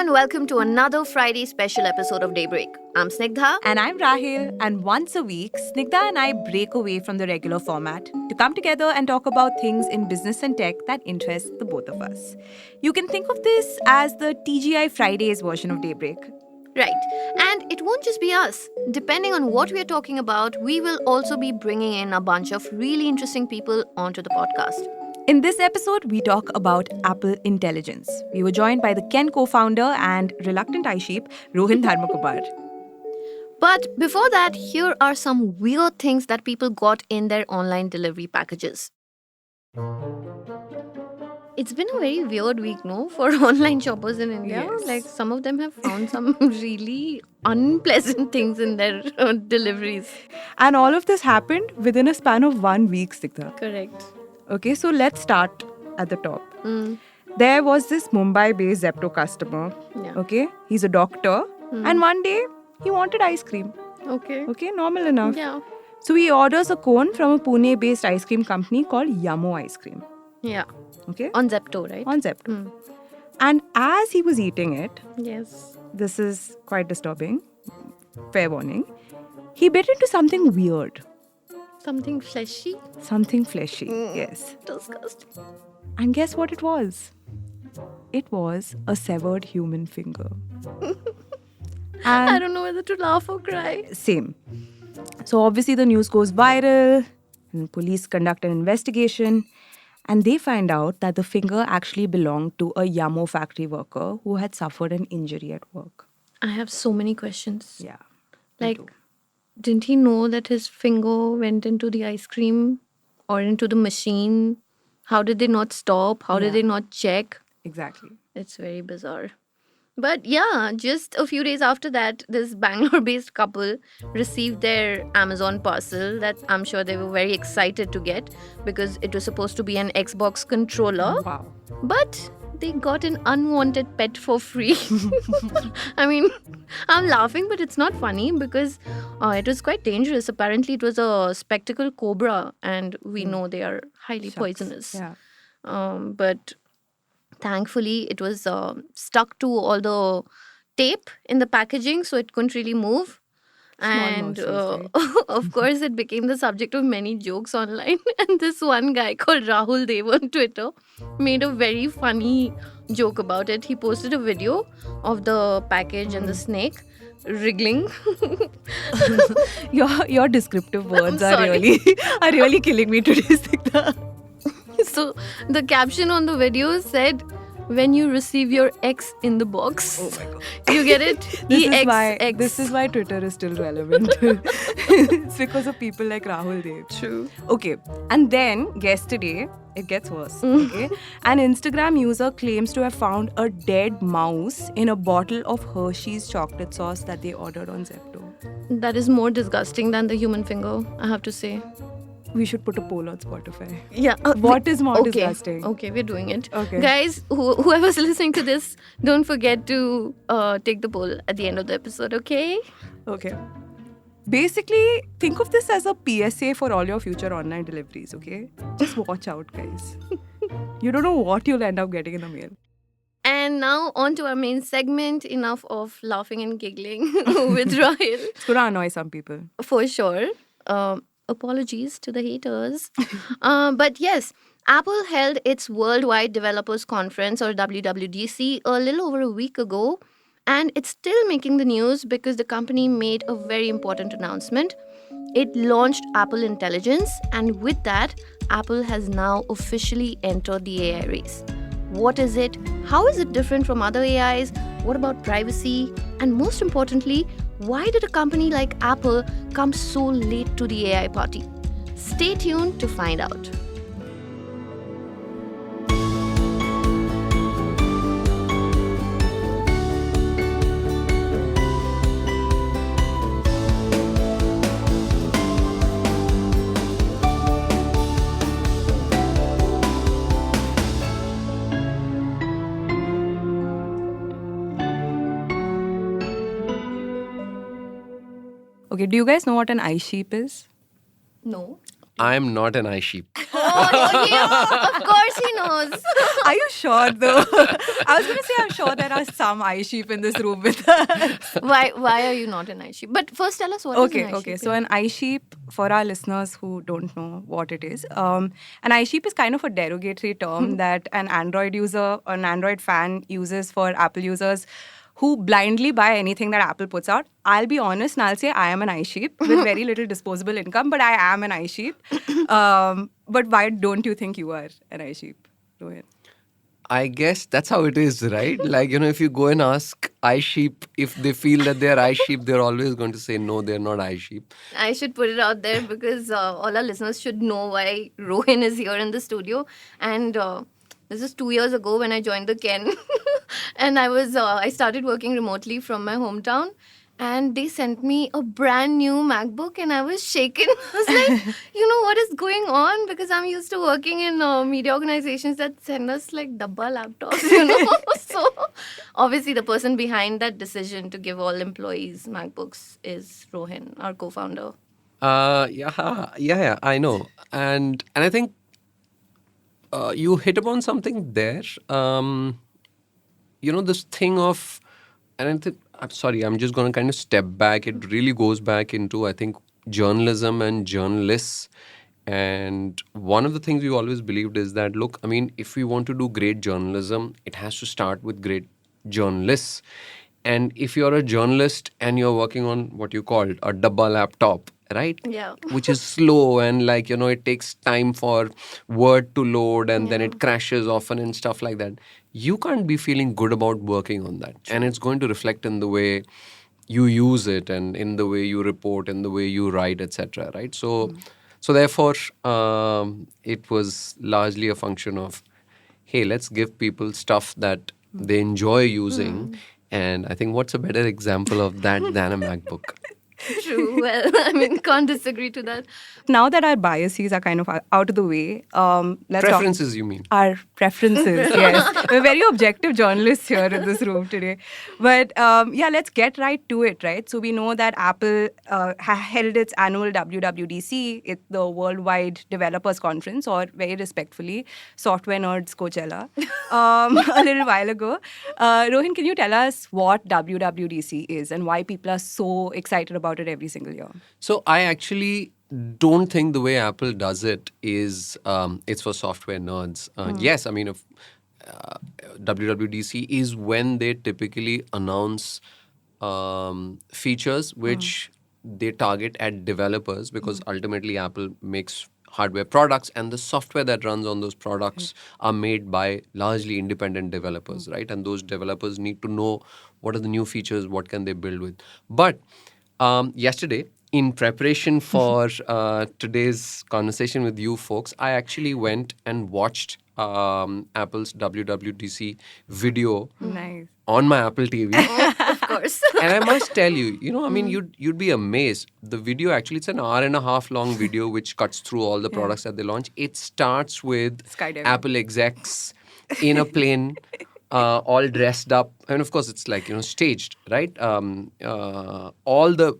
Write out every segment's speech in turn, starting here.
everyone, welcome to another Friday special episode of Daybreak. I'm Snigdha. And I'm Rahel, and once a week, Snigdha and I break away from the regular format to come together and talk about things in business and tech that interest the both of us. You can think of this as the TGI Fridays version of Daybreak. Right. And it won't just be us. Depending on what we're talking about, we will also be bringing in a bunch of really interesting people onto the podcast. In this episode, we talk about Apple intelligence. We were joined by the Ken co-founder and reluctant eye-sheep, Rohin Dharmakumar. But before that, here are some weird things that people got in their online delivery packages. It's been a very weird week, no, for online shoppers in India. Yes. Like, some of them have found some really unpleasant things in their deliveries. And all of this happened within a span of 1 week, Snigdha. Correct. Okay, so let's start at the top. Mm. There was this Mumbai-based Zepto customer. Yeah. Okay, he's a doctor, and one day he wanted ice cream. Okay. Okay, normal enough. Yeah. So he orders a cone from a Pune-based ice cream company called Yummo Ice Cream. Yeah. Okay, On Zepto, right? on Zepto. And as he was eating it, Yes. this is quite disturbing. Fair warning. He bit into something weird, Something fleshy? something fleshy. Yes. Disgusting. And guess what it was? It was a severed human finger. I And don't know whether to laugh or cry. same. So obviously the news goes viral and police conduct an investigation and they find out that the finger actually belonged to a Yummo factory worker who had suffered an injury at work. I have so many questions. Yeah. Like, didn't he know that his finger went into the ice cream or into the machine? How did they not stop? How did Yeah. they not check? Exactly. It's very bizarre. But yeah, just a few days after that, this Bangalore-based couple received their Amazon parcel that I'm sure they were very excited to get because it was supposed to be an Xbox controller. Wow. But they got an unwanted pet for free. I mean, I'm laughing, but it's not funny because it was quite dangerous. Apparently, it was a spectacle cobra, and we know they are highly Shucks. poisonous. Yeah. But thankfully, it was stuck to all the tape in the packaging, so it couldn't really move. And mercies, of course, it became the subject of many jokes online. And this one guy called Rahul Dev on Twitter made a very funny joke about it. He posted a video of the package and the snake wriggling. Your descriptive words are sorry. really killing me today, Snigdha. So the caption on the video said, "When you receive your X in the box." Oh my god. You get it? This is why Twitter is still relevant. It's because of people like Rahul Dev. True. Okay, and then yesterday, it gets worse. Okay, an Instagram user claims to have found a dead mouse in a bottle of Hershey's chocolate sauce that they ordered on Zepto. That is more disgusting than the human finger, I have to say. We should put a poll on Spotify. Yeah. What is more disgusting? Okay, we're doing it. Okay. Guys, whoever's listening to this, don't forget to take the poll at the end of the episode, okay? Okay. Basically, think of this as a PSA for all your future online deliveries, okay? Just watch out, guys. You don't know what you'll end up getting in the mail. And now on to our main segment. Enough of laughing and giggling with Rahel. It's gonna annoy some people. For sure. Apologies to the haters. But yes, Apple held its Worldwide Developers Conference, or WWDC, a little over a week ago. And it's still making the news because the company made a very important announcement. It launched Apple Intelligence, and with that, Apple has now officially entered the AI race. What is it? How is it different from other AIs? What about privacy? And most importantly, why did a company like Apple come so late to the AI party? Stay tuned to find out. Okay, do you guys know what an ice sheep is? No. I'm not an eye sheep. Of course he knows. Are you sure though? I was going to say I'm sure there are some eye sheep in this room with us. Why are you not an eye sheep? But first tell us what is an eye sheep. So an eye sheep, for our listeners who don't know what it is, an eye sheep is kind of a derogatory term that an Android user, an Android fan uses for Apple users who blindly buy anything that Apple puts out. I'll be honest and I'll say I am an eye sheep with very little disposable income, but I am an eye sheep. But why don't you think you are an eye sheep, Rohin? I guess that's how it is, right? Like, if you go and ask eye sheep if they feel that they're eye sheep, they're always going to say, no, they're not eye sheep. I should put it out there because all our listeners should know why Rohin is here in the studio. And this is 2 years ago when I joined the Ken. And I started working remotely from my hometown. And they sent me a brand new MacBook and I was shaken. I was like, what is going on? Because I'm used to working in media organizations that send us like dabba laptops, So obviously the person behind that decision to give all employees MacBooks is Rohin, our co-founder. Yeah, I know. And I think you hit upon something there. This thing of, and I'm sorry, I'm just going to kind of step back. It really goes back into, I think, journalism and journalists. And one of the things we always believed is that, look, I mean, if we want to do great journalism, it has to start with great journalists. And if you're a journalist and you're working on what you called a dabba laptop, right? Yeah. Which is slow and it takes time for Word to load and then it crashes often and stuff like that. You can't be feeling good about working on that. And it's going to reflect in the way you use it and in the way you report and the way you write, etc. Right? So therefore, it was largely a function of, hey, let's give people stuff that they enjoy using. And I think what's a better example of that than a MacBook? True. Well, I mean, can't disagree to that. Now that our biases are kind of out of the way, let's Preferences, you mean? Our preferences, yes. We're very objective journalists here in this room today. But let's get right to it, right? So we know that Apple held its annual WWDC, the Worldwide Developers Conference, or very respectfully, Software Nerds Coachella, a little while ago. Rohin, can you tell us what WWDC is and why people are so excited about it every single year? So I actually don't think the way Apple does it is it's for software nerds. Yes, I mean, if, WWDC is when they typically announce features which they target at developers because ultimately Apple makes hardware products and the software that runs on those products are made by largely independent developers, right? And those developers need to know what are the new features, what can they build with. But yesterday, in preparation for today's conversation with you folks, I actually went and watched Apple's WWDC video on my Apple TV. Of course. And I must tell you, I mean, you'd be amazed. The video actually, it's an hour and a half long video which cuts through all the products that they launch. It starts with Apple execs in a plane. All dressed up, and of course it's like staged, right? All the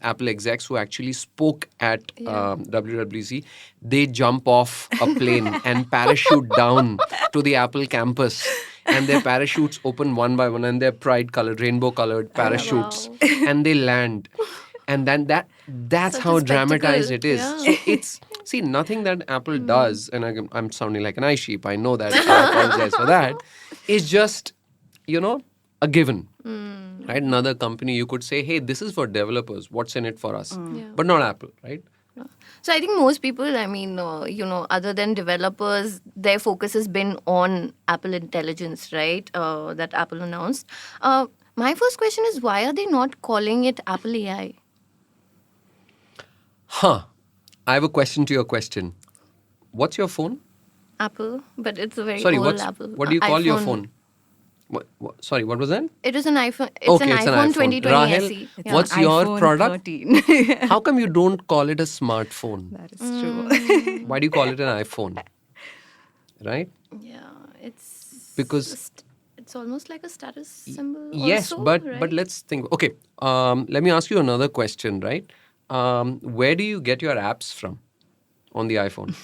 Apple execs who actually spoke at WWDC, they jump off a plane and parachute down to the Apple campus, and their parachutes open one by one, and they're pride-colored, rainbow-colored parachutes, and they land. And then that's Such how a dramatized spectacle. it is. Yeah. So it's, nothing that Apple does, and I'm sounding like an eye sheep, I know that, so I apologize for that, is just, a given. Right? Another company, you could say, hey, this is for developers, what's in it for us? But not Apple, right? So I think most people, I mean, other than developers, their focus has been on Apple Intelligence, right? That Apple announced. My first question is, why are they not calling it Apple AI? I have a question to your question. What's your phone? Apple, but it's a very old Apple. What do you call your iPhone. phone? Sorry, what was that? It is an iPhone. It's an iPhone 2020 Rahel, SE. what's your iPhone product? 13. How come you don't call it a smartphone? That is true. Why do you call it an iPhone? Right? Yeah, it's Because it's almost like a status symbol. yes, also, but right? let's think. Okay, let me ask you another question. Right? Where do you get your apps from? on the iPhone?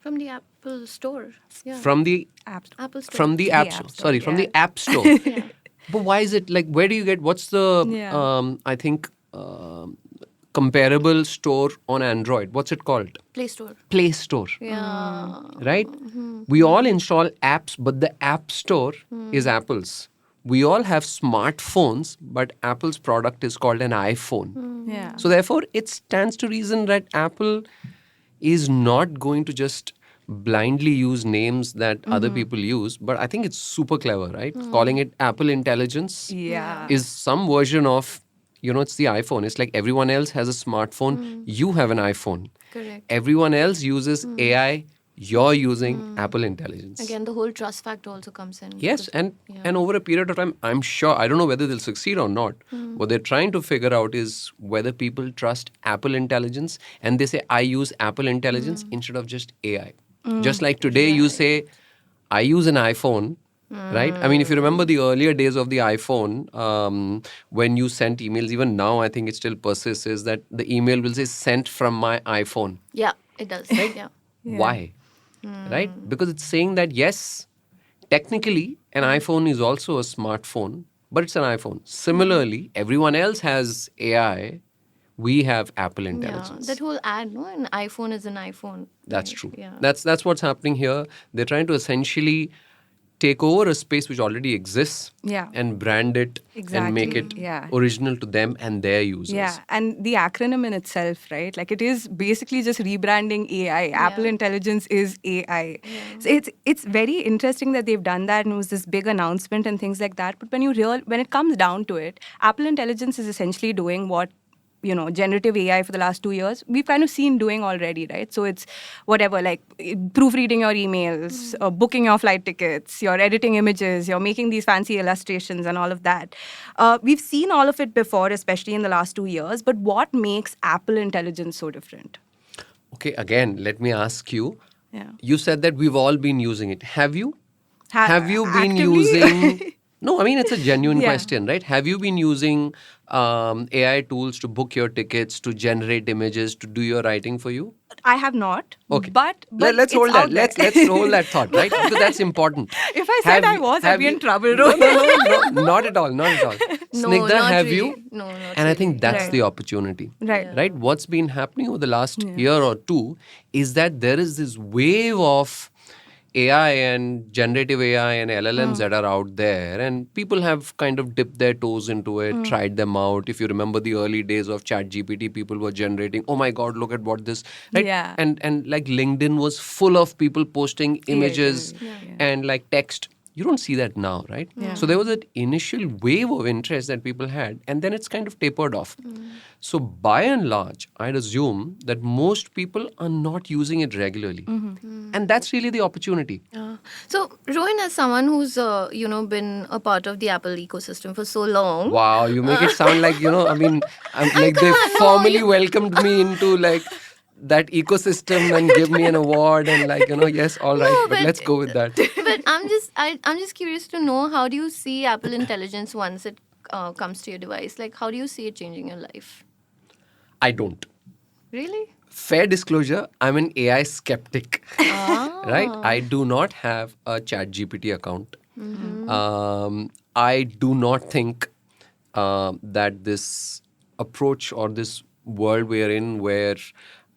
From the Apple Store. Yeah. From the Apple Store. from the App Store. Sorry, from the App Store. Yeah. But why is it like? Where do you get? What's the? I think comparable store on Android. What's it called? Play Store. Play Store. Yeah. Right? We all install apps, but the App Store is Apple's. We all have smartphones, but Apple's product is called an iPhone. Yeah. So therefore, it stands to reason that Apple is not going to just blindly use names that other people use, but I think it's super clever, right? Calling it Apple Intelligence is some version of, it's the iPhone. It's like everyone else has a smartphone, you have an iPhone. Correct. Everyone else uses AI, you're using Apple Intelligence. Again, the whole trust factor also comes in. Yes, because- and over a period of time, I'm sure, I don't know whether they'll succeed or not. What they're trying to figure out is whether people trust Apple Intelligence and they say, I use Apple Intelligence instead of just AI. Just like today, you say, I use an iPhone, right? I mean, if you remember the earlier days of the iPhone, when you sent emails, even now, I think it still persists, is that the email will say, sent from my iPhone. Yeah, it does. Yeah. Why? Right? Because it's saying that, yes, technically, an iPhone is also a smartphone, but it's an iPhone. Similarly, everyone else has AI. We have Apple Intelligence. Yeah, that whole ad, no? An iPhone is an iPhone. That's Right? true. Yeah. That's what's happening here. They're trying to essentially take over a space which already exists and brand it and make it original to them and their users. Yeah, and the acronym in itself, right? Like it is basically just rebranding AI. Apple Intelligence is AI. So it's very interesting that they've done that and it was this big announcement and things like that. But when it comes down to it, Apple Intelligence is essentially doing what generative AI for the last 2 years, we've kind of seen doing already, right? So it's whatever, like proofreading your emails, booking your flight tickets, you're editing images, you're making these fancy illustrations and all of that. We've seen all of it before, especially in the last 2 years. But what makes Apple Intelligence so different? Okay, again, let me ask you. Yeah. You said that we've all been using it. Have you? Have you been actively? using... No, I mean, it's a genuine question, right? Have you been using AI tools to book your tickets, to generate images, to do your writing for you? I have not. Okay. But let's it's hold that. out there. Let's hold that thought, right? Because that's important. If I said I was, I'd be in trouble. No, not at all. Not at all. No, Snigdha, not have really. you? No, not And I think really. that's Right. the opportunity. Right. What's been happening over the last year or two is that there is this wave of AI and generative AI and LLMs that are out there, and people have kind of dipped their toes into it, tried them out. If you remember the early days of ChatGPT, people were generating, oh my God, look at what this, right? Yeah. And like LinkedIn was full of people posting images and like text. You don't see that now, right? So there was an initial wave of interest that people had, and then it's kind of tapered off. So by and large, I'd assume that most people are not using it regularly. And that's really the opportunity. So, Rohin, as someone who's been a part of the Apple ecosystem for so long, Wow, you make it sound like, I'm like they formally welcomed me into like that ecosystem and give me an award and like, yes, all right, but let's go with that. but I'm just curious to know, how do you see Apple Intelligence once it comes to your device? Like, how do you see it changing your life? I don't. Really? Fair disclosure, I'm an AI skeptic, right? I do not have a ChatGPT account. I do not think that this approach or this world we're in where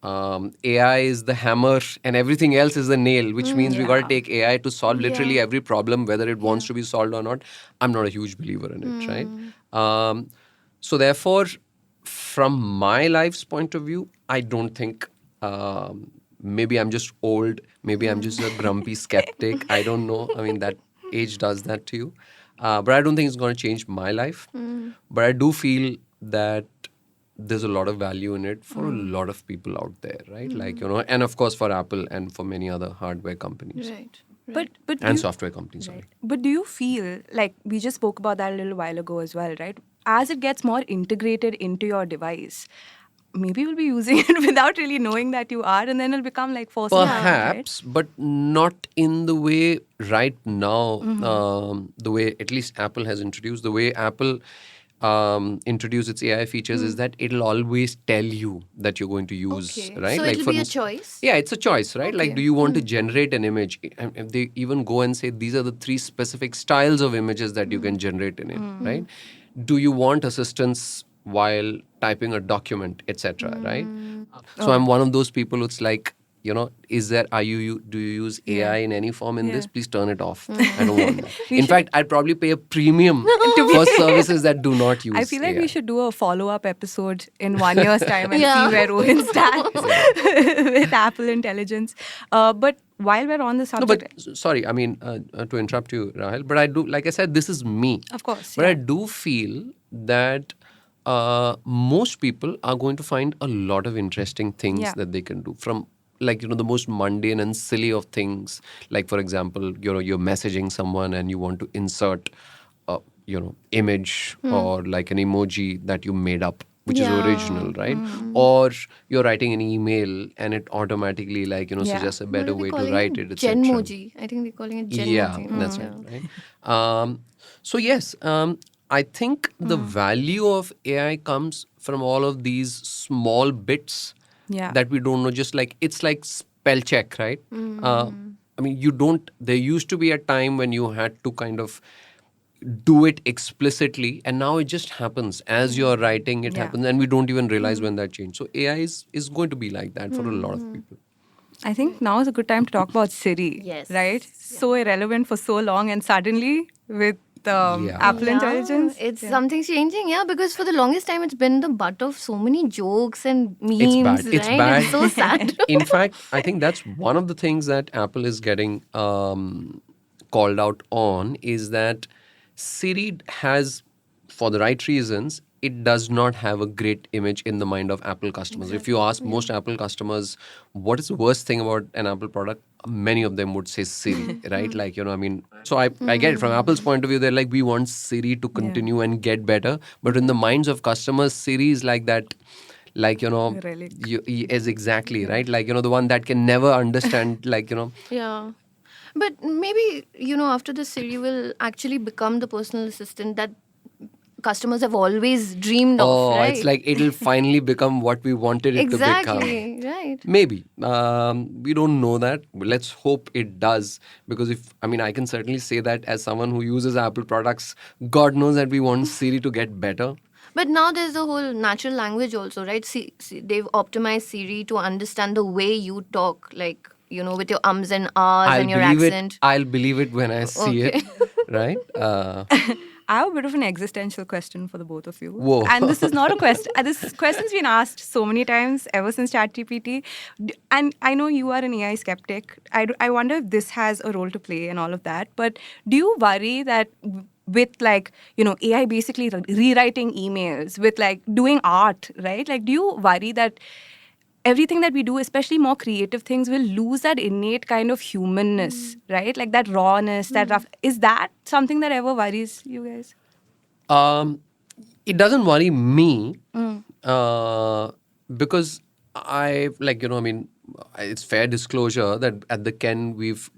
AI is the hammer and everything else is the nail, which means we got to take AI to solve literally every problem, whether it wants to be solved or not. I'm not a huge believer in it, right? So therefore, from my life's point of view, I don't think, maybe I'm just old, maybe I'm just a grumpy skeptic. I don't know. I mean, that age does that to you. But I don't think it's going to change my life. But I do feel that there's a lot of value in it for a lot of people out there, right? Like, and of course for Apple and for many other hardware companies. Right. But And software companies, sorry. But do you feel, like we just spoke about that a little while ago as well, right? As it gets more integrated into your device, maybe you'll be using it without really knowing that you are, and then it'll become like forcing you, right? Perhaps, but not in the way right now, the way at least Apple has introduced, the way Apple introduced its AI features is that it'll always tell you that you're going to use, Okay. right? So like it'll for be a instance- choice? Yeah, it's a choice, right? Like, Okay. do you want to generate an image? And they even go and say these are the 3 specific styles of images that you can generate in it, right? Do you want assistance while typing a document, etc., right? So I'm one of those people who's like, is there, do you use AI in any form in this? Please turn it off. I don't want that. In fact, I'd probably pay a premium for services that do not use I feel like AI. we should do a follow-up episode in 1 year's time and Yeah. see where Rohin stands with Apple Intelligence. But while we're on the No, subject... but sorry, I mean, to interrupt you, Rahel, but I do, like I said, this is me. Of course, But I yeah. do feel that most people are going to find a lot of interesting things Yeah. that they can do from, like, the most mundane and silly of things. Like, for example, you're messaging someone and you want to insert a, image or like an emoji that you made up, which is Yeah. original, right? Or you're writing an email and it automatically, like, Yeah. suggests a What better are they way to calling write it, etc. Genmoji. I think they're calling it Genmoji. Yeah, that's right. So yes, I think the value of AI comes from all of these small bits Yeah. that we don't know. Just like it's like spell check, right? I mean, there used to be a time when you had to kind of do it explicitly, and now it just happens as you're writing. It Yeah. happens, and we don't even realize when that changed. So AI is going to be like that for a lot of people. I think now is a good time to talk about Siri. Yes. Right? So irrelevant for so long, and suddenly with Yeah. Apple Yeah, Intelligence, it's something changing, yeah, because for the longest time it's been the butt of so many jokes and memes, It's bad. right? It's bad. It's so sad. In fact, I think that's one of the things that Apple is getting called out on, is that Siri has, for the right reasons, it does not have a great image in the mind of Apple customers. If you ask most Apple customers, what is the worst thing about an Apple product? Many of them would say Siri, right? Like, I mean, so I get it. From Apple's point of view, they're like, we want Siri to continue and get better. But in the minds of customers, Siri is like that, like, Relic. is exactly, right? Like, the one that can never understand, like, Yeah. But maybe, after this, Siri will actually become the personal assistant that customers have always dreamed of, right? It's like it'll finally become what we wanted it to become. Exactly, right. Maybe. We don't know that. Let's hope it does. Because I can certainly say that as someone who uses Apple products, God knows that we want Siri to get better. But now there's the whole natural language also, right? They've optimized Siri to understand the way you talk, like, with your ums and ahs and your accent. I'll believe it when I see it, right? I have a bit of an existential question for the both of you. Whoa. And this is not a question. This question's been asked so many times ever since ChatGPT. And I know you are an AI skeptic. I wonder if this has a role to play and all of that. But do you worry that with AI basically rewriting emails, with doing art, right? Do you worry that everything that we do, especially more creative things, will lose that innate kind of humanness, right? Like that rawness, that rough. Is that something that ever worries you guys? It doesn't worry me because it's fair disclosure that at the Ken we've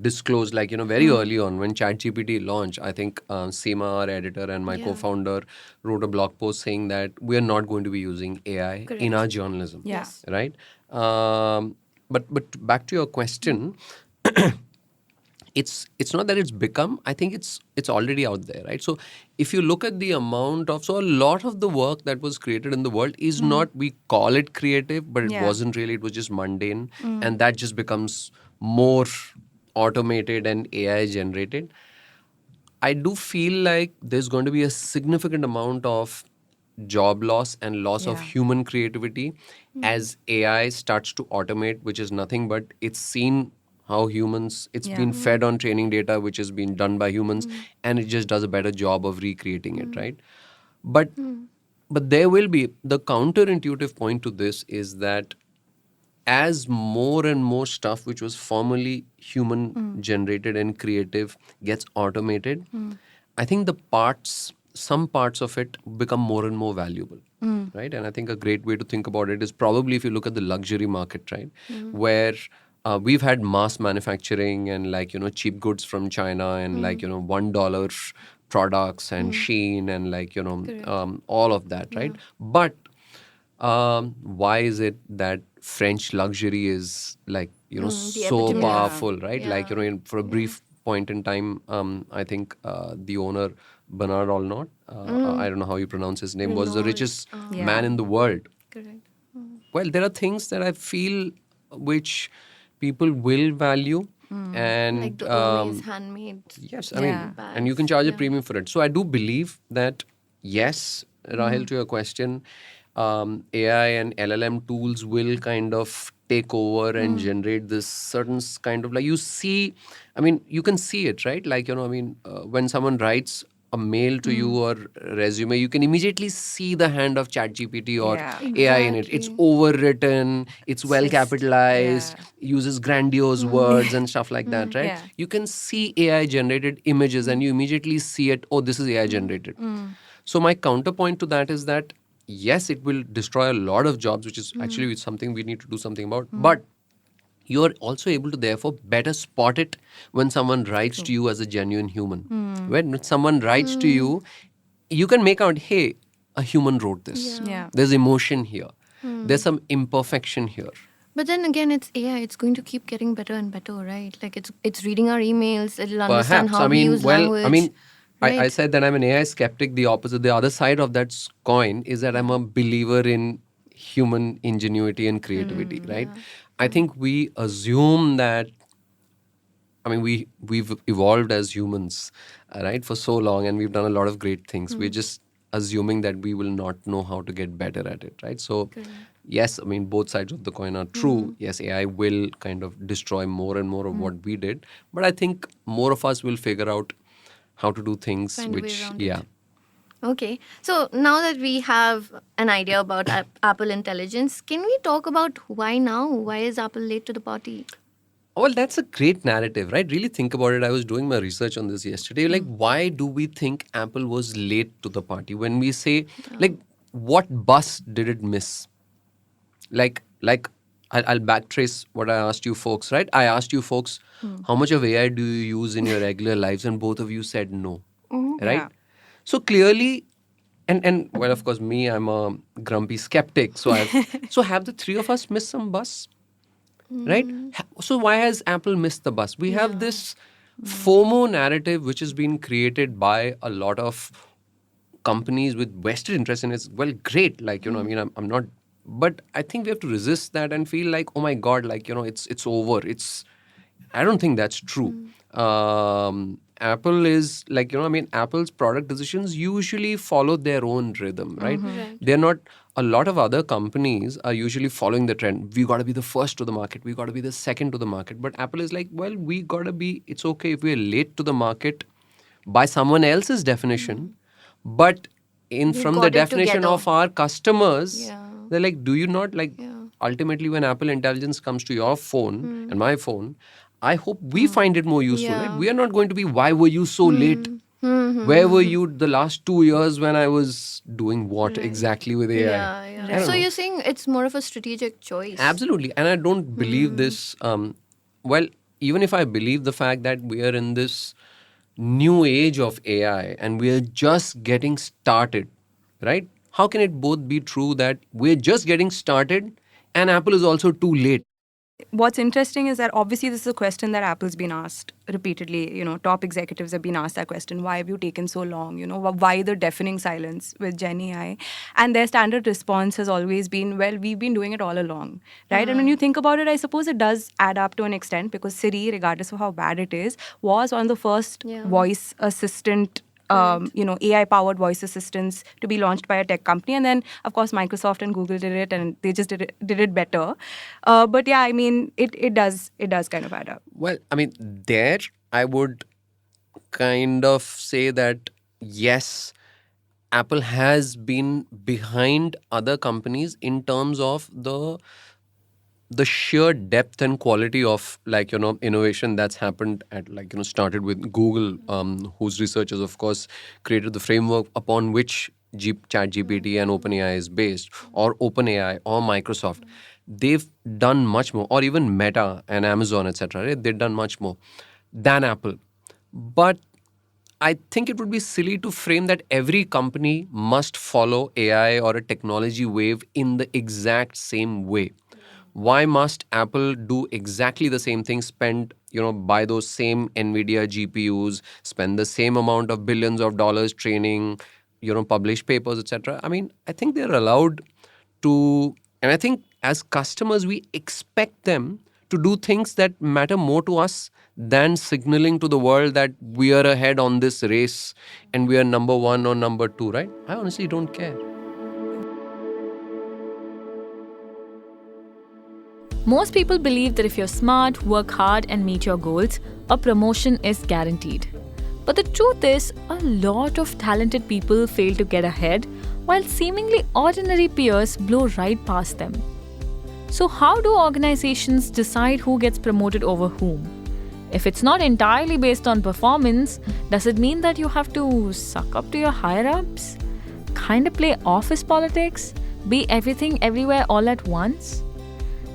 disclosed, very early on when ChatGPT launched. I think Seema, our editor, and my co-founder wrote a blog post saying that we are not going to be using AI in our journalism. Yes. Right? But back to your question, it's not that it's become. I think it's already out there, right? So if you look at the amount of, a lot of the work that was created in the world is not, we call it creative, but it wasn't really. It was just mundane, and that just becomes more automated and AI generated. I do feel like there's going to be a significant amount of job loss and loss of human creativity as AI starts to automate, which is nothing but it's seen how humans, it's been fed on training data which has been done by humans, and it just does a better job of recreating it, right? But there will be, the counterintuitive point to this is that as more and more stuff which was formerly human generated and creative gets automated, I think some parts of it become more and more valuable, right? And I think a great way to think about it is probably if you look at the luxury market, right? Where we've had mass manufacturing and cheap goods from China and $1 products and Shein and all of that, right? But why is it that French luxury is so epitome. powerful, right? Yeah. For a brief point in time, I think the owner, Bernard Arnault, I don't know how you pronounce his name, was the Renault. richest man in the world. Correct. Well, there are things that I feel which people will value. And Like the Hermes handmade. yes, I mean, bags. and you can charge a Yeah. premium for it. So I do believe that, yes, Rahel, to your question, AI and LLM tools will kind of take over and generate this certain kind of, like, you see, I mean, you can see it, right? When someone writes a mail to you or resume, you can immediately see the hand of ChatGPT or Yeah. AI in it. It's Exactly. overwritten, it's well just- capitalized, yeah. uses grandiose words and stuff like that, right? Yeah. You can see AI generated images and you immediately see it, oh, this is AI generated. So my counterpoint to that is that, yes, it will destroy a lot of jobs, which is actually something we need to do something about. But you're also able to therefore better spot it when someone writes to you as a genuine human. When someone writes to you, you can make out, hey, a human wrote this. Yeah. There's emotion here. There's some imperfection here. But then again, it's AI. It's going to keep getting better and better, right? Like it's reading our emails. It'll understand Perhaps. how we use language. I right? said that I'm an AI skeptic. The opposite, the other side of that coin is that I'm a believer in human ingenuity and creativity, right? I think we assume that, I mean, we've evolved as humans, right, for so long, and we've done a lot of great things. We're just assuming that we will not know how to get better at it, right? So, yes, I mean, both sides of the coin are true. Yes, AI will kind of destroy more and more of what we did, but I think more of us will figure out how to do things Find a way which, around yeah. it. Okay. So now that we have an idea about Apple Intelligence, can we talk about why now? Why is Apple late to the party? Well, that's a great narrative, right? Really think about it. I was doing my research on this yesterday. Like, why do we think Apple was late to the party? When we say, like, what bus did it miss? I'll backtrace what I asked you folks, right? I asked you folks, how much of AI do you use in your regular lives? And both of you said no, right? Yeah. So clearly, and well, of course, me, I'm a grumpy skeptic. So have the three of us missed some bus? Right? So why has Apple missed the bus? We have this FOMO narrative which has been created by a lot of companies with vested interest in it. Well, great. I mean, I'm not, but I think we have to resist that and feel like, oh my God, it's over. I don't think that's true. Apple is Apple's product decisions usually follow their own rhythm, right? Right. They're not, a lot of other companies are usually following the trend. We got to be the first to the market. We got to be the second to the market. But Apple is like, well, we got to be, it's okay if we're late to the market by someone else's definition. But from got the it definition together. of our customers, Yeah. they're like, do you not ultimately when Apple Intelligence comes to your phone and my phone, I hope we find it more useful, right? Yeah. We are not going to be, why were you so late? Where were you the last 2 years when I was doing what exactly with AI? Yeah. I don't So know. you're saying it's more of a strategic choice. Absolutely. And I don't believe this. Well, even if I believe the fact that we are in this new age of AI and we are just getting started, right? How can it both be true that we're just getting started and Apple is also too late? What's interesting is that obviously this is a question that Apple's been asked repeatedly. Top executives have been asked that question. Why have you taken so long? Why the deafening silence with Gen AI? And their standard response has always been, well, we've been doing it all along, right? And when you think about it, I suppose it does add up to an extent because Siri, regardless of how bad it is, was one of the first voice assistant AI-powered voice assistants to be launched by a tech company. And then, of course, Microsoft and Google did it, and they just did it better. But yeah, I mean, it does kind of add up. Well, I mean, there I would kind of say that, yes, Apple has been behind other companies in terms of the sheer depth and quality of innovation that's happened at started with Google, whose researchers of course created the framework upon which ChatGPT and OpenAI is based, or OpenAI or Microsoft. They've done much more, or even Meta and Amazon, etc. Right? They've done much more than Apple. But I think it would be silly to frame that every company must follow AI or a technology wave in the exact same way. Why must Apple do exactly the same thing, spend, buy those same NVIDIA GPUs, spend the same amount of billions of dollars training, publish papers, etc.? I mean, I think they're allowed to, and I think as customers, we expect them to do things that matter more to us than signaling to the world that we are ahead on this race and we are number one or number two, right? I honestly don't care. Most people believe that if you're smart, work hard, and meet your goals, a promotion is guaranteed. But the truth is, a lot of talented people fail to get ahead, while seemingly ordinary peers blow right past them. So, how do organizations decide who gets promoted over whom? If it's not entirely based on performance, does it mean that you have to suck up to your higher ups? Kind of play office politics? Be everything everywhere all at once?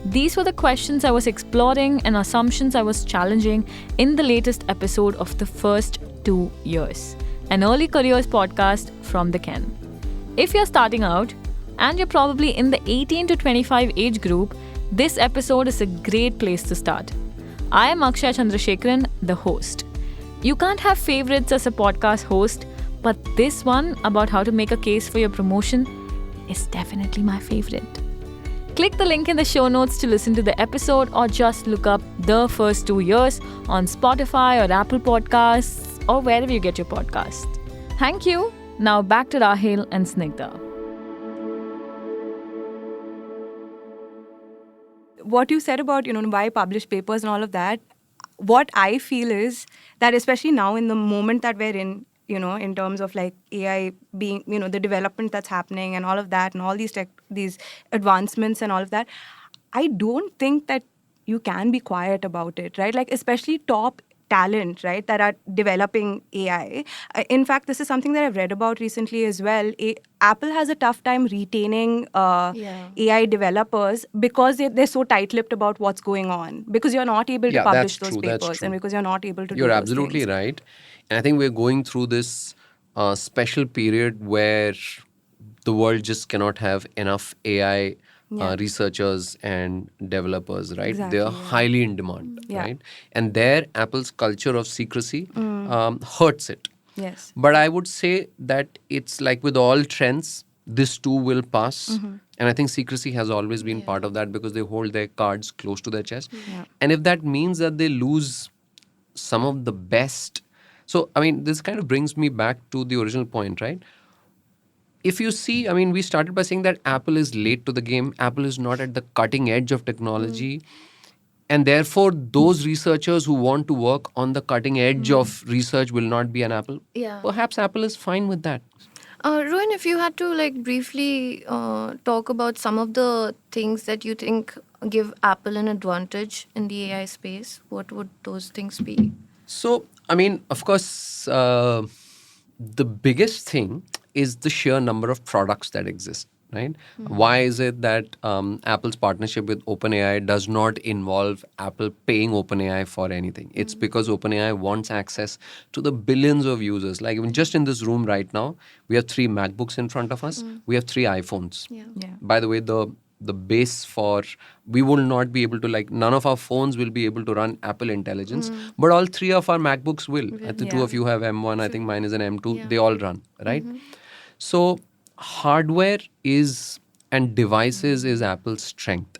These were the questions I was exploring and assumptions I was challenging in the latest episode of The First 2 Years, an early careers podcast from the Ken. If you're starting out, and you're probably in the 18 to 25 age group, this episode is a great place to start. I am Akshay Chandrasekharan, the host. You can't have favorites as a podcast host, but this one about how to make a case for your promotion is definitely my favorite. Click the link in the show notes to listen to the episode, or just look up The First 2 Years on Spotify or Apple Podcasts or wherever you get your podcasts. Thank you. Now back to Rahel and Snigdha. What you said about, why publish papers and all of that, what I feel is that especially now in the moment that we're in terms of like AI being, the development that's happening and all of that and all these advancements and all of that, I don't think that you can be quiet about it, right? Like especially top talent, right, that are developing AI. In fact, this is something that I've read about recently as well. Apple has a tough time retaining AI developers because they're so tight-lipped about what's going on, because you're not able to publish those papers and because you're not able to do those things. You're absolutely right. And I think we're going through this special period where the world just cannot have enough AI researchers and developers, right? Exactly, they are highly in demand, right? And there, Apple's culture of secrecy hurts it. Yes. But I would say that it's like with all trends, this too will pass. And I think secrecy has always been part of that, because they hold their cards close to their chest. And if that means that they lose some of the best. So, I mean, this kind of brings me back to the original point, right? If you see, I mean, we started by saying that Apple is late to the game. Apple is not at the cutting edge of technology. And therefore, those researchers who want to work on the cutting edge of research will not be an Apple. Yeah. Perhaps Apple is fine with that. Rohin, if you had to like briefly talk about some of the things that you think give Apple an advantage in the AI space, what would those things be? So, I mean, of course, the biggest thing is the sheer number of products that exist, right? Why is it that Apple's partnership with OpenAI does not involve Apple paying OpenAI for anything? It's because OpenAI wants access to the billions of users. Like even just in this room right now, we have 3 MacBooks in front of us. We have 3 iPhones. By the way, the base for, we will not be able to, like, none of our phones will be able to run Apple Intelligence, but all 3 of our MacBooks will. The 2 of you have M1, I think mine is an M2. They all run, right? So hardware is, and devices is Apple's strength.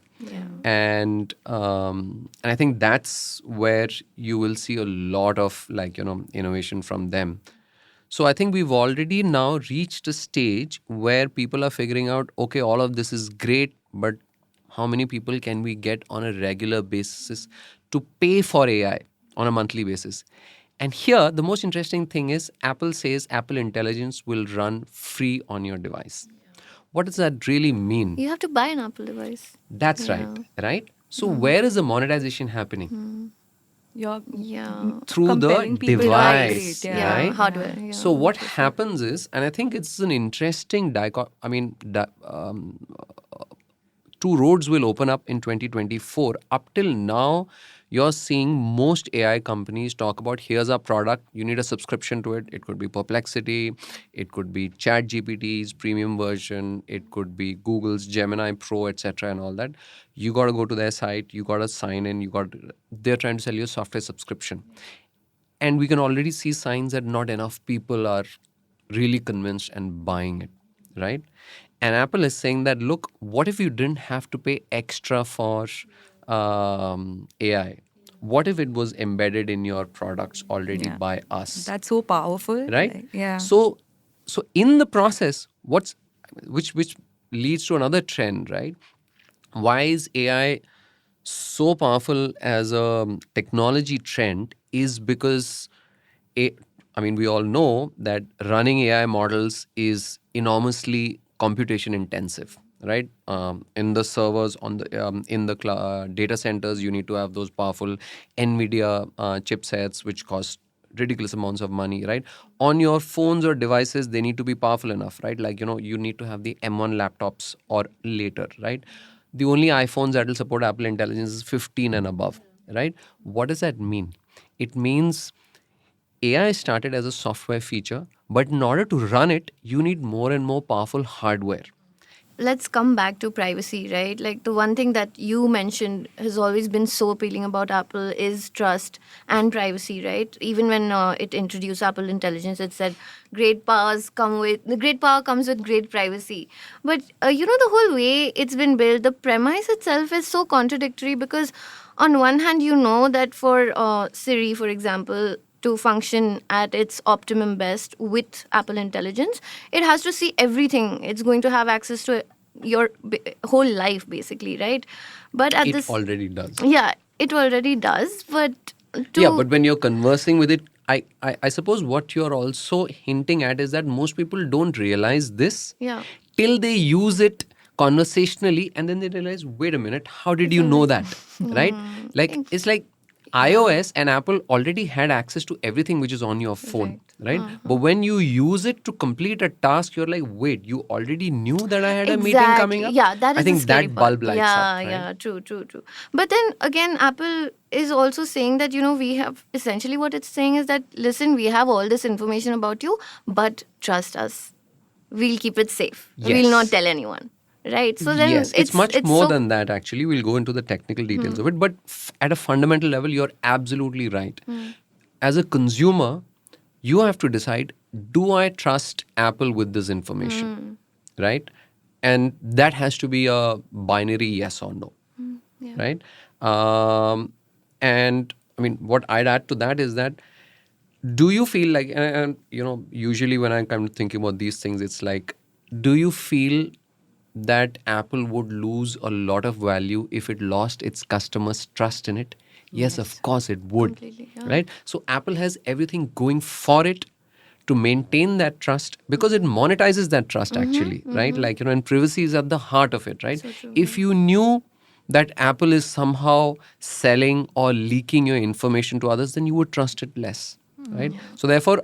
And I think that's where you will see a lot of, like, innovation from them. So I think we've already now reached a stage where people are figuring out, okay, all of this is great, but how many people can we get on a regular basis to pay for AI on a monthly basis? And here, the most interesting thing is Apple says Apple Intelligence will run free on your device. What does that really mean? You have to buy an Apple device. That's right? So where is the monetization happening? Through the device, right? Hardware. So what happens is, and I think it's an interesting two roads will open up in 2024. Up till now, you're seeing most AI companies talk about, here's our product, you need a subscription to it. It could be Perplexity, it could be ChatGPT's premium version, it could be Google's Gemini Pro, etc. and all that. You got to go to their site, you got to sign in, they're trying to sell you a software subscription. And we can already see signs that not enough people are really convinced and buying it, right? And Apple is saying that, look, what if you didn't have to pay extra for AI? What if it was embedded in your products already by us? That's so powerful. Right? Yeah. So in the process, which leads to another trend, right? Why is AI so powerful as a technology trend is because we all know that running AI models is enormously computation intensive, right? In the servers, in the data centers, you need to have those powerful NVIDIA chipsets, which cost ridiculous amounts of money, right? On your phones or devices, they need to be powerful enough, right? Like, you need to have the M1 laptops or later, right? The only iPhones that will support Apple Intelligence is 15 and above, right? What does that mean? It means AI started as a software feature, but in order to run it, you need more and more powerful hardware. Let's come back to privacy, right? Like the one thing that you mentioned has always been so appealing about Apple is trust and privacy, right? Even when it introduced Apple Intelligence, it said great power comes with great privacy. But the whole way it's been built, the premise itself is so contradictory because on one hand, that for Siri, for example, to function at its optimum best with Apple Intelligence, it has to see everything. It's going to have access to your whole life, basically, right? But it already does. Yeah, it already does. But but when you're conversing with it, I suppose what you're also hinting at is that most people don't realize this till they use it conversationally, and then they realize, wait a minute, how did you know that? Right? Like, it's like iOS and Apple already had access to everything which is on your phone, right? But when you use it to complete a task, you're like, wait, you already knew that I had a meeting coming up? Yeah, that is I think the scary that part. bulb lights up, right? Yeah, true. But then again, Apple is also saying that, we have, essentially what it's saying is that, listen, we have all this information about you, but trust us. We'll keep it safe. Yes. We'll not tell anyone. Right. So then it's much more than that, actually. We'll go into the technical details of it. But at a fundamental level, you're absolutely right. As a consumer, you have to decide, do I trust Apple with this information? Right? And that has to be a binary yes or no. Right? And what I'd add to that is that, do you feel like, and usually when I'm kind of thinking about these things, it's like, do you feel that Apple would lose a lot of value if it lost its customers' trust in it? Yes, of course it would. Right? So Apple has everything going for it to maintain that trust, because it monetizes that trust, actually, right? Like, and privacy is at the heart of it, right? So if you knew that Apple is somehow selling or leaking your information to others, then you would trust it less, right? So therefore,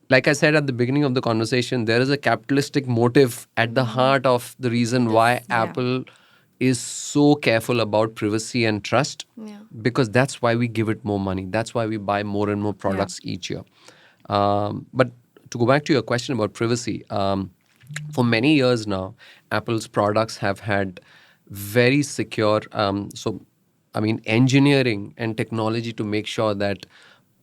like I said at the beginning of the conversation, there is a capitalistic motive at the heart of the reason why Apple is so careful about privacy and trust, because that's why we give it more money. That's why we buy more and more products each year. But to go back to your question about privacy, for many years now, Apple's products have had very secure, engineering and technology to make sure that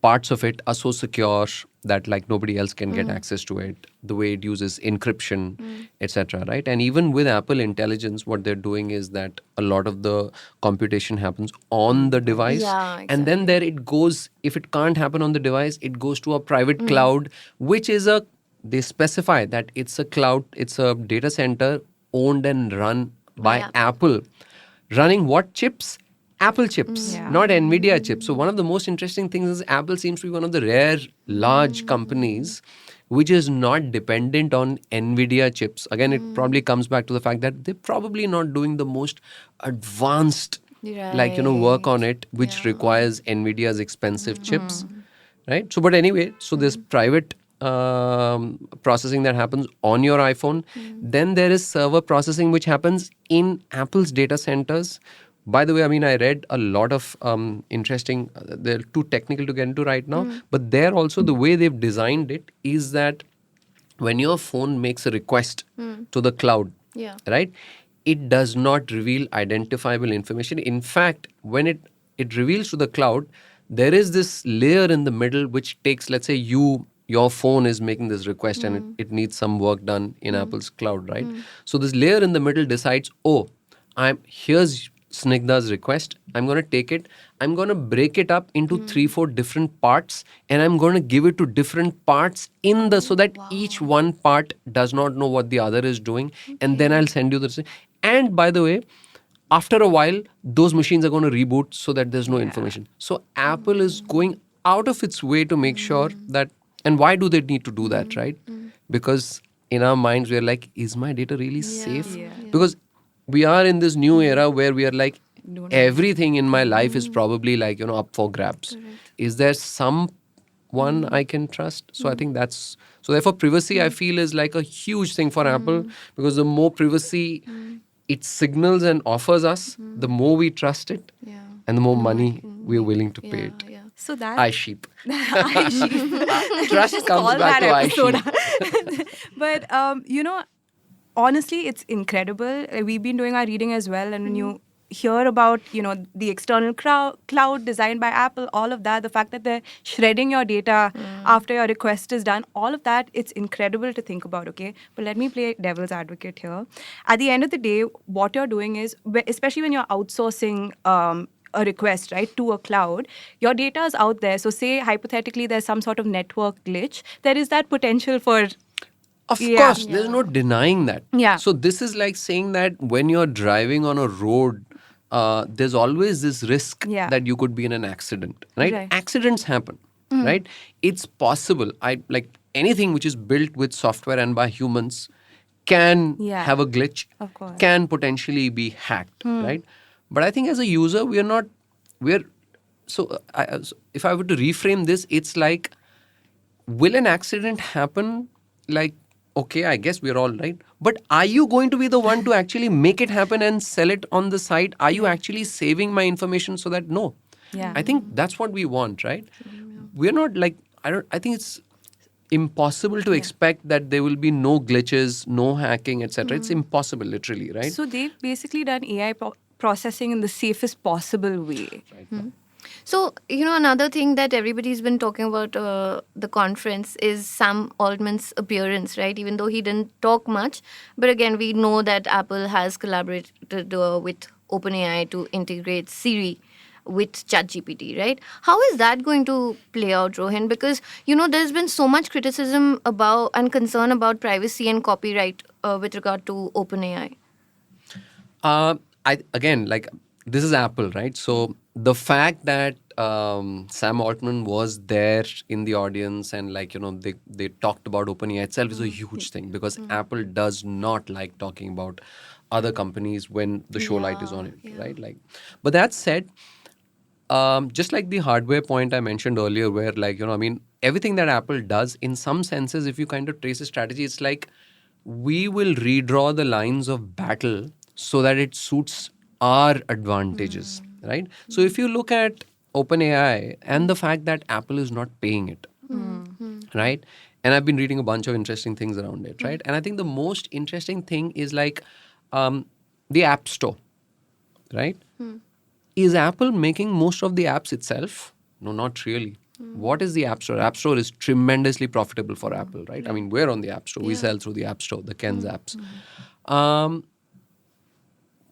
parts of it are so secure that like nobody else can get access to it, the way it uses encryption, etc. Right? And even with Apple Intelligence, what they're doing is that a lot of the computation happens on the device. And then there it goes, if it can't happen on the device, it goes to a private cloud, which is they specify that it's a cloud, it's a data center owned and run by Apple. Running what chips? Apple chips, not NVIDIA chips. So one of the most interesting things is Apple seems to be one of the rare large companies which is not dependent on NVIDIA chips. Again, it probably comes back to the fact that they're probably not doing the most advanced work on it, which requires NVIDIA's expensive chips. Right? So, but anyway, so this private processing that happens on your iPhone. Then there is server processing which happens in Apple's data centers, By the way, I mean, I read a lot of interesting, they're too technical to get into right now, but there also the way they've designed it is that when your phone makes a request to the cloud, right, it does not reveal identifiable information. In fact, when it reveals to the cloud, there is this layer in the middle which takes, let's say your phone is making this request and it needs some work done in Apple's cloud, right? So this layer in the middle decides, here's Snigdha's request. I'm going to take it. I'm going to break it up into 3-4 different parts, and I'm going to give it to different parts so that each one part does not know what the other is doing. And then I'll send you the. And by the way, after a while, those machines are going to reboot so that there's no information. So Apple is going out of its way to make sure that. And why do they need to do that, right? Because in our minds, we're like, is my data really safe? Because we are in this new era where we are like, everything in my life is probably like, up for grabs. Is there someone I can trust? So I think so therefore privacy I feel is like a huge thing for Apple, because the more privacy it signals and offers us, the more we trust it and the more money we're willing to pay it. So that I sheep. I sheep. Trust Just comes call back that to I episode. sheep. But honestly, it's incredible. We've been doing our reading as well, and when you hear about the external cloud designed by Apple, all of that, the fact that they're shredding your data after your request is done, all of that, it's incredible to think about. Okay, but let me play devil's advocate here. At the end of the day, what you're doing is, especially when you're outsourcing a request, right, to a cloud, your data is out there. So say hypothetically there's some sort of network glitch, there is that potential for. Of course, there's no denying that. Yeah. So this is like saying that when you're driving on a road, there's always this risk that you could be in an accident, right? Accidents happen, right? It's possible. Like anything which is built with software and by humans can have a glitch, can potentially be hacked, right? But I think as a user, so if I were to reframe this, it's like, will an accident happen? Like, okay, I guess we're all right. But are you going to be the one to actually make it happen and sell it on the site? Are you actually saving my information so that no? I think that's what we want, right? We're not like, I think it's impossible to expect that there will be no glitches, no hacking, etc. It's impossible, literally, right? So they've basically done AI processing in the safest possible way. So, another thing that everybody's been talking about the conference is Sam Altman's appearance, right? Even though he didn't talk much. But again, we know that Apple has collaborated with OpenAI to integrate Siri with ChatGPT, right? How is that going to play out, Rohin? Because, there's been so much criticism about and concern about privacy and copyright with regard to OpenAI. This is Apple, right? So the fact that Sam Altman was there in the audience and they talked about OpenAI itself is a huge thing, because Apple does not like talking about other companies when the show light is on it, right? But that said, just like the hardware point I mentioned earlier, where everything that Apple does, in some senses, if you kind of trace a strategy, it's like we will redraw the lines of battle so that it suits our advantages, right? So if you look at OpenAI and the fact that Apple is not paying it, right? And I've been reading a bunch of interesting things around it, right? And I think the most interesting thing is the App Store, right? Is Apple making most of the apps itself? No, not really. What is the App Store? App Store is tremendously profitable for Apple, right? I mean, we're on the App Store. We sell through the App Store, the Ken's apps.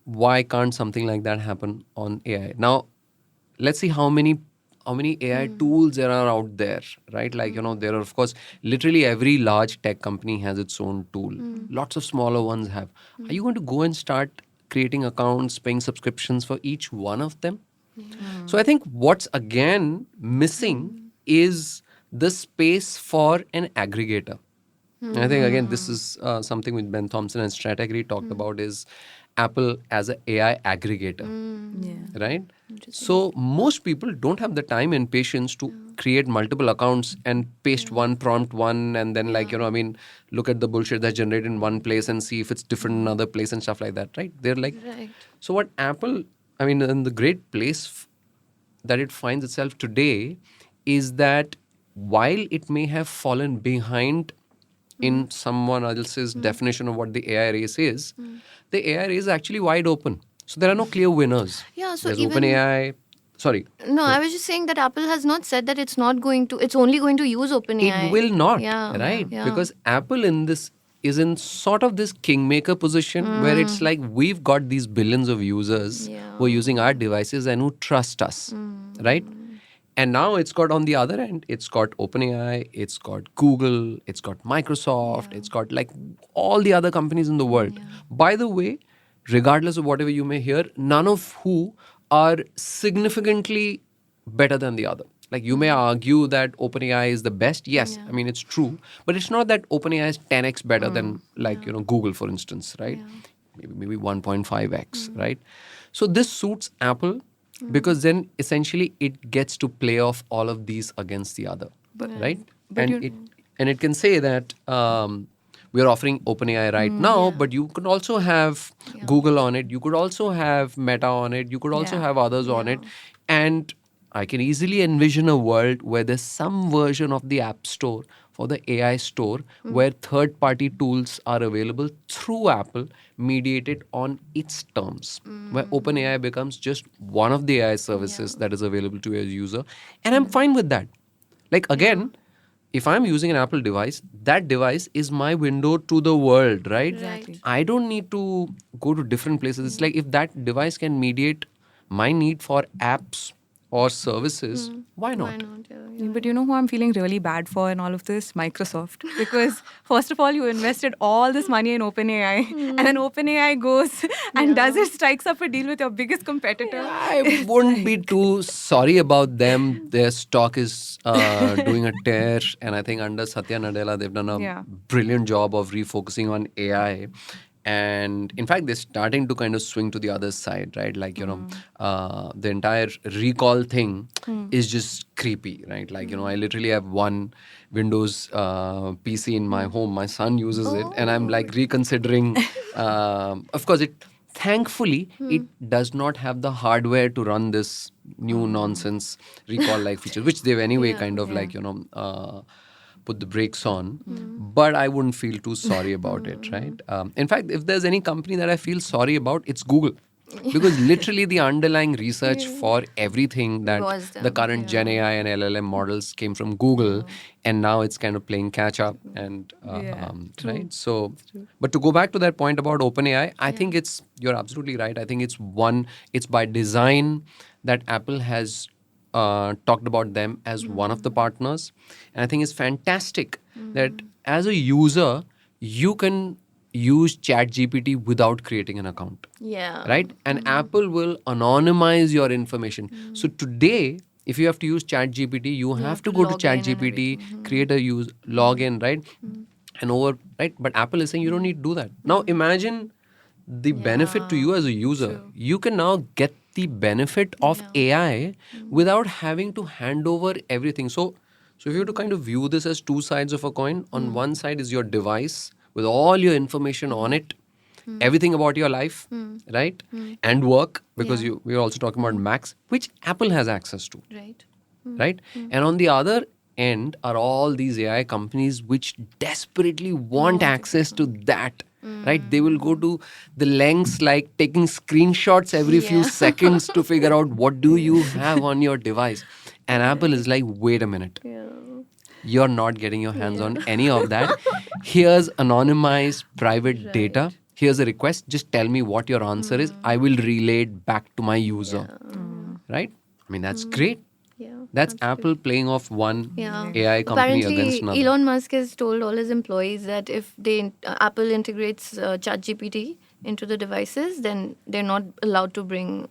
Why can't something like that happen on AI? Now, let's see how many AI tools there are out there, right? There are, of course, literally every large tech company has its own tool. Lots of smaller ones have. Are you going to go and start creating accounts, paying subscriptions for each one of them? So I think what's again missing is the space for an aggregator. And I think again, this is something which Ben Thompson and Strategy talked about, is Apple as an AI aggregator, right? So most people don't have the time and patience to create multiple accounts and paste one prompt and then look at the bullshit that's generated in one place and see if it's different in another place and stuff like that, right? They're like, so what Apple and the great place that it finds itself today is that while it may have fallen behind in someone else's definition of what the AI race is, the AI race is actually wide open. So there are no clear winners. Yeah, so There's even OpenAI. Sorry. No, I was just saying that Apple has not said that it's not going to. It's only going to use OpenAI. It will not, Yeah, right? yeah. Because Apple in this is in sort of this kingmaker position where it's like we've got these billions of users who are using our devices and who trust us, right? And now it's got on the other end, it's got OpenAI, it's got Google, it's got Microsoft, it's got like all the other companies in the world. By the way, regardless of whatever you may hear, none of who are significantly better than the other. Like you may argue that OpenAI is the best. Yes, I mean, it's true. But it's not that OpenAI is 10x better than like, Google, for instance, right? Maybe 1.5x, right? So this suits Apple because then essentially it gets to play off all of these against the other, right? And it can say that we're offering OpenAI right now, but you could also have Google on it. You could also have Meta on it. You could also have others on it. And I can easily envision a world where there's some version of the App Store for the AI store where third-party tools are available through Apple, mediated on its terms, where OpenAI becomes just one of the AI services that is available to a user. And I'm fine with that. Like, again, if I'm using an Apple device, that device is my window to the world, right? Exactly. I don't need to go to different places. It's like if that device can mediate my need for apps or services, why not? Why not? But you know who I'm feeling really bad for in all of this? Microsoft. Because first of all, you invested all this money in OpenAI, and then OpenAI goes and strikes up a deal with your biggest competitor. I wouldn't be too sorry about them. Their stock is doing a tear, and I think under Satya Nadella, they've done a brilliant job of refocusing on AI. And in fact, they're starting to kind of swing to the other side, right? Like, the entire recall thing is just creepy, right? Like, I literally have one Windows PC in my home. My son uses it, and I'm like reconsidering. Of course, thankfully, it does not have the hardware to run this new nonsense recall-like feature, which they've anyway kind of like, put the brakes on, but I wouldn't feel too sorry about it, right? In fact, if there's any company that I feel sorry about, it's Google. Because literally the underlying research for everything that the current Gen AI and LLM models came from Google, and now it's kind of playing catch up. And right, so, but to go back to that point about OpenAI, I think you're absolutely right. I think it's by design that Apple has talked about them as one of the partners. And I think it's fantastic that as a user, you can use ChatGPT without creating an account. Yeah. Right? And Apple will anonymize your information. So today, if you have to use ChatGPT, you have to go to ChatGPT, create a login, right? And right? But Apple is saying you don't need to do that. Now imagine the benefit to you as a user. You can now get the benefit of AI without having to hand over everything. So if you have to kind of view this as two sides of a coin, on one side is your device with all your information on it, everything about your life, right? And work, because we're also talking about Macs, which Apple has access to. Right? And on the other end are all these AI companies which desperately want access to that. Right? They will go to the lengths like taking screenshots every few seconds to figure out what do you have on your device. And Apple is like, wait a minute. You're not getting your hands on any of that. Here's anonymized private data. Here's a request. Just tell me what your answer is. I will relay it back to my user. Right? I mean, that's great. That's Apple playing off one AI company against another. Elon Musk has told all his employees that if Apple integrates ChatGPT into the devices, then they're not allowed to bring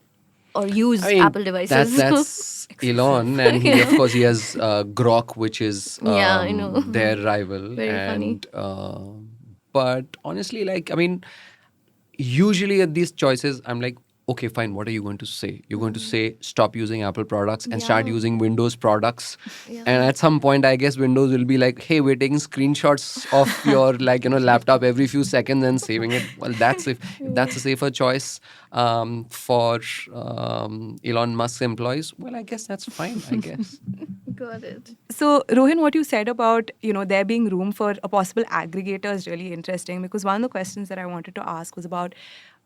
or use Apple devices. That's Elon, and of course he has Grok, which is their rival. Very funny. But honestly, like, I mean, usually at these choices, I'm like, okay, fine, what are you going to say? You're going to say, stop using Apple products and start using Windows products. And at some point, I guess Windows will be like, hey, we're taking screenshots of your laptop every few seconds and saving it. Well, if that's a safer choice for Elon Musk's employees, well, I guess that's fine, I guess. Got it. So, Rohin, what you said about, there being room for a possible aggregator is really interesting, because one of the questions that I wanted to ask was about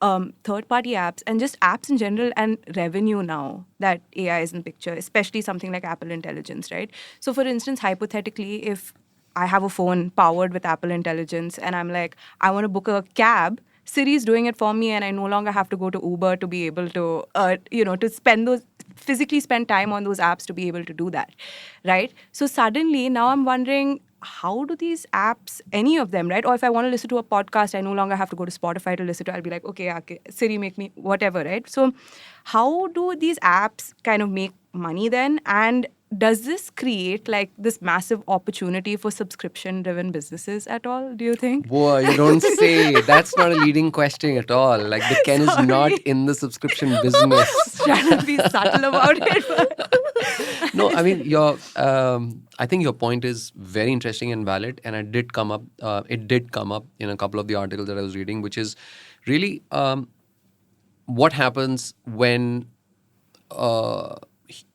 third-party apps and just apps in general and revenue now that AI is in the picture, especially something like Apple Intelligence, right? So, for instance, hypothetically, if I have a phone powered with Apple Intelligence and I'm like, I want to book a cab, Siri is doing it for me, and I no longer have to go to Uber to be able to, to physically spend time on those apps to be able to do that, right? So suddenly now I'm wondering, how do these apps, any of them, right? Or if I want to listen to a podcast, I no longer have to go to Spotify to listen to it. I'll be like, okay, Siri, make me whatever, right? So how do these apps kind of make money then? And does this create like this massive opportunity for subscription-driven businesses at all, do you think? Boy, you don't say. That's not a leading question at all. Like, the Ken is not in the subscription business. Trying to be subtle about it. No, I mean, I think your point is very interesting and valid, and it did come up in a couple of the articles that I was reading, which is really what happens when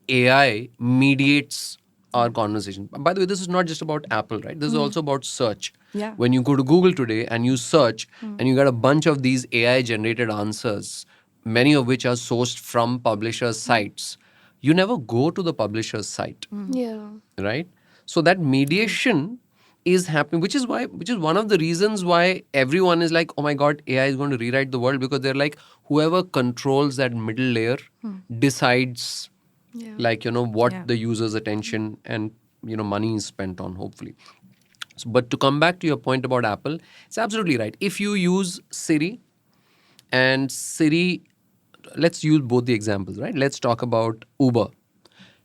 AI mediates our conversation. By the way, this is not just about Apple, right? This is also about search. Yeah. When you go to Google today and you search and you get a bunch of these AI generated answers, many of which are sourced from publishers' sites, you never go to the publisher's site, Yeah. right? So that mediation is happening, which is one of the reasons why everyone is like, oh my God, AI is going to rewrite the world, because they're like, whoever controls that middle layer decides what the user's attention and money is spent on, hopefully. So, but to come back to your point about Apple, it's absolutely right. If you use Siri, and Siri, let's use both the examples, right? Let's talk about Uber.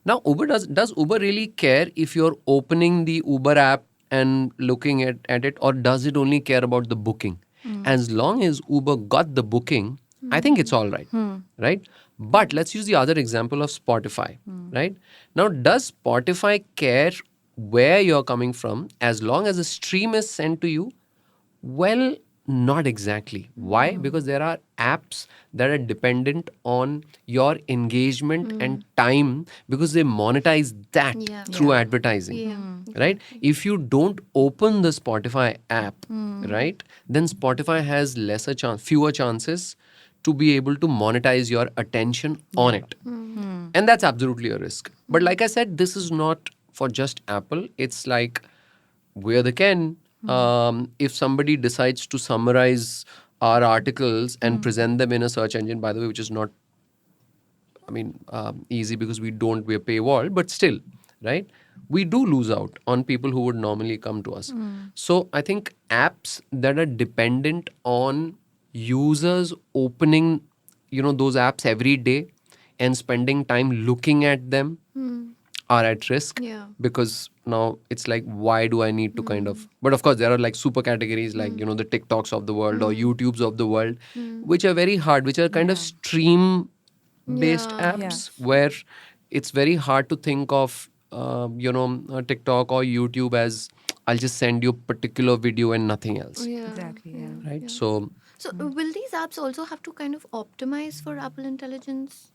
Now, does Uber really care if you're opening the Uber app and looking at it, or does it only care about the booking? As long as Uber got the booking, I think it's all right, right? But let's use the other example of Spotify, right? Now, does Spotify care where you're coming from as long as a stream is sent to you? Well, not exactly. Why? Because there are apps that are dependent on your engagement and time, because they monetize that through advertising, right? If you don't open the Spotify app, right, then Spotify has fewer chances to be able to monetize your attention on it. And that's absolutely a risk. But like I said, this is not for just Apple. It's like, we're the Ken. If somebody decides to summarize our articles and present them in a search engine, by the way, which is not, easy, because we're paywall, but still, right? We do lose out on people who would normally come to us. So I think apps that are dependent on users opening, those apps every day and spending time looking at them are at risk. Yeah. Because now it's like, why do I need to kind of... But of course, there are like super categories like, the TikToks of the world or YouTubes of the world, which are very hard, which are kind of stream-based apps where it's very hard to think of, a TikTok or YouTube as, I'll just send you a particular video and nothing else. Exactly, yeah. Right? So will these apps also have to kind of optimize for Apple Intelligence?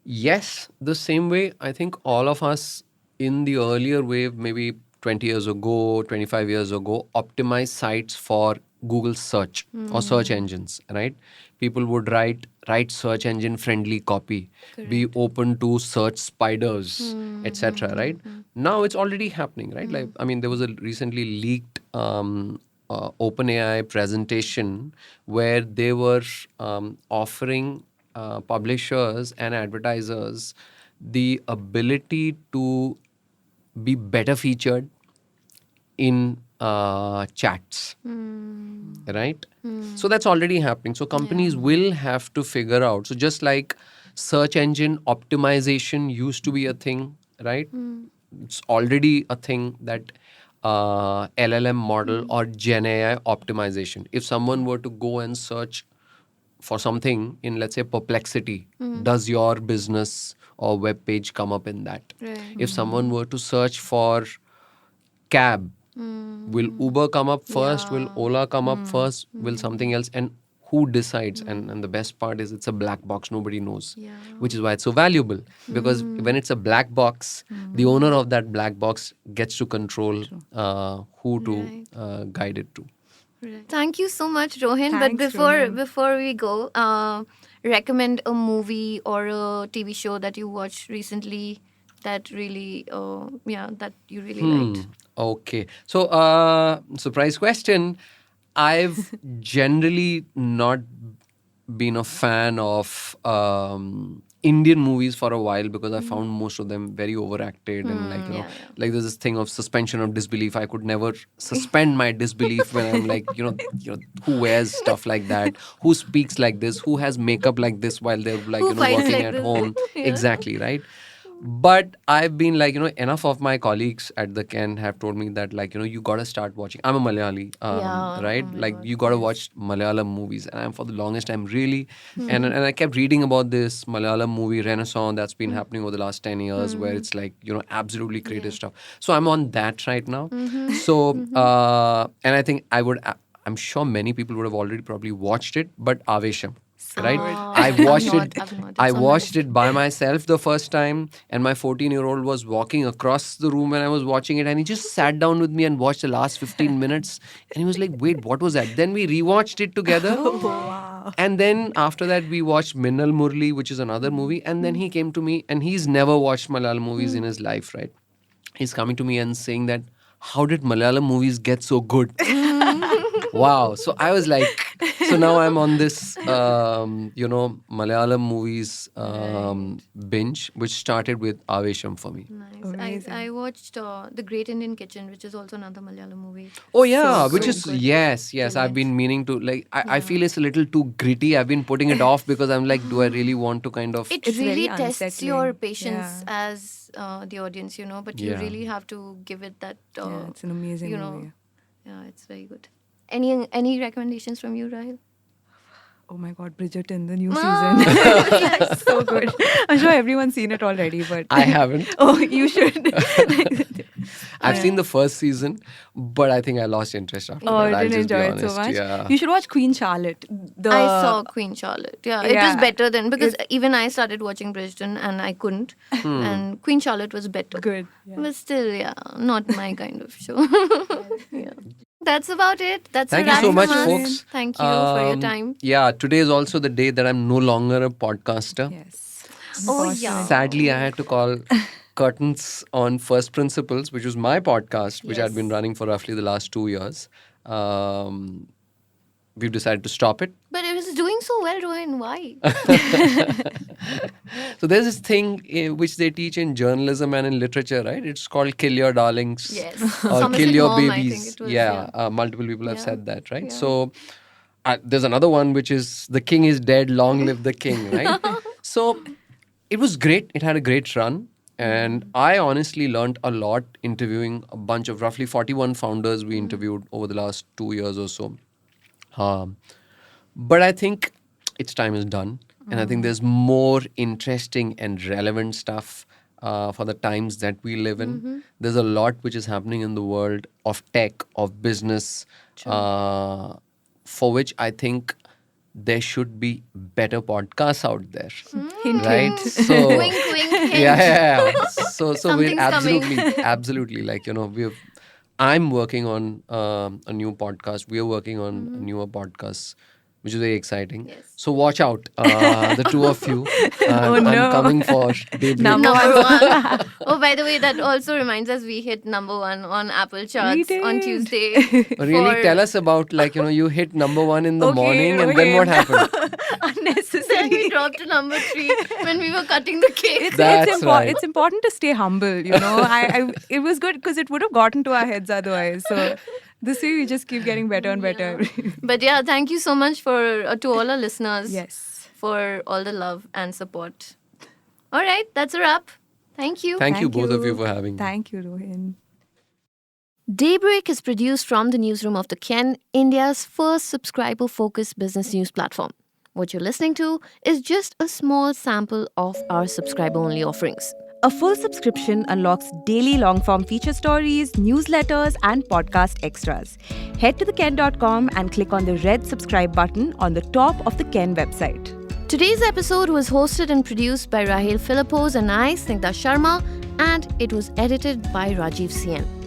yes, the same way I think all of us in the earlier wave, maybe 20 years ago, 25 years ago, optimized sites for Google search or search engines, right? People would write search engine friendly copy, be open to search spiders, etc. Right? Now it's already happening, right? Like, there was a recently leaked OpenAI presentation where they were offering publishers and advertisers the ability to be better featured in chats, right? So that's already happening. So companies will have to figure out. So just like search engine optimization used to be a thing, right? It's already a thing that LLM model or Gen AI optimization. If someone were to go and search for something in, let's say, Perplexity, does your business or web page come up in that? Right. If someone were to search for cab, will Uber come up first? Will Ola come up first? Will something else? And who decides? And the best part is it's a black box. Nobody knows, Yeah. which is why it's so valuable. Because when it's a black box, the owner of that black box gets to control who to guide it to. Right. Thank you so much, Rohin. Thanks, but Rohin. before we go, recommend a movie or a TV show that you watched recently that really, that you really liked. Okay. So, surprise question. I've generally not been a fan of Indian movies for a while because I found most of them very overacted and like there's this thing of suspension of disbelief. I could never suspend my disbelief when I'm like, who wears stuff like that? Who speaks like this? Who has makeup like this while they're like, Who fights working like at this? home? Yeah. Exactly, right? But I've been like, enough of my colleagues at the Ken have told me that like, you got to start watching. I'm a Malayali, right? Oh my Like God, you got to yes. watch Malayalam movies. And I'm for the longest time really, and I kept reading about this Malayalam movie renaissance that's been happening over the last 10 years where it's like, absolutely creative stuff. So I'm on that right now. So, and I think I'm sure many people would have already probably watched it, but Avesham. Right, I watched it. I watched it by myself the first time, and my 14-year-old was walking across the room when I was watching it, and he just sat down with me and watched the last 15 minutes, and he was like, "Wait, what was that?" Then we rewatched it together, and then after that we watched Minnal Murli, which is another movie, and then he came to me, and he's never watched Malayalam movies in his life. Right, he's coming to me and saying that, "How did Malayalam movies get so good?" Wow. So I was like, so now I'm on this, Malayalam movies binge, which started with Avesham for me. Nice. Amazing. I watched The Great Indian Kitchen, which is also another Malayalam movie. Oh yeah, So which good. is yes. I've Brilliant. been meaning to like. I feel it's a little too gritty. I've been putting it off because I'm like, do I really want to kind of? It It's really very tests your unsettling. patience Yeah. as the audience, but you Yeah. really have to give it that. Yeah, it's an amazing you know, movie. Yeah, it's very good. Any recommendations from you, Rahel? Oh my God, Bridgerton, the new Ah, season. So good. I'm sure everyone's seen it already, but I haven't. oh, you should. I've seen the first season, but I think I lost interest after Oh, that. I I'll didn't just be enjoy it honest. so much. Yeah. You should watch Queen Charlotte. I saw Queen Charlotte. Yeah, it was Yeah. better then because even I started watching Bridgerton and I couldn't. And Queen Charlotte was better. Good. Yeah. But still, yeah, not my kind of show. Yeah. That's about it. That's Thank a you wrap so from much, us. folks. Thank you for your time. Yeah, today is also the day that I'm no longer a podcaster. Yes. Oh, yeah. Sadly, I had to call Curtains on First Principles, which was my podcast, which I'd been Yes. running for roughly the last 2 years. We've decided to stop it. But it was doing so well, Rohin. Why? So there's this thing which they teach in journalism and in literature, right? It's called kill your darlings Yes. or Somerset kill your Maugham, I babies. think it was, Multiple people have Yeah. said that, right? Yeah. So there's another one which is the king is dead, long live the king, right? So it was great. It had a great run. And I honestly learned a lot interviewing a bunch of roughly 41 founders we interviewed over the last 2 years or so. But I think its time is done. And I think there's more interesting and relevant stuff for the times that we live in. There's a lot which is happening in the world of tech, of business, for which I think there should be better podcasts out there. Hint, Right? hint. So Wink, wink, hint. yeah. So we're Something's coming. absolutely like I'm working on a new podcast. We are working on a newer podcast, which is very exciting. Yes. So watch out, the two of you. Oh, I'm no. coming for Daybreak. Number Number one. Oh, by the way, that also reminds us we hit number one on Apple charts on did. Tuesday. Really, for- tell us about you hit number one in the Okay, morning, and then what Rohin. happened? Then we Unnecessary. dropped to number 3 when we were cutting the cake. That's right. It's important to stay humble, it was good because it would have gotten to our heads otherwise. So this way we just keep getting better and better. But yeah, thank you so much to all our listeners Yes. for all the love and support. All right, that's a wrap. Thank you. Thank you both of you for having me. Thank you, Rohin. Daybreak is produced from the newsroom of the Ken, India's first subscriber-focused business news platform. What you're listening to is just a small sample of our subscriber-only offerings. A full subscription unlocks daily long-form feature stories, newsletters, and podcast extras. Head to theken.com and click on the red subscribe button on the top of the Ken website. Today's episode was hosted and produced by Rahel Philippos and I, Snigdha Sharma, and it was edited by Rajiv CN.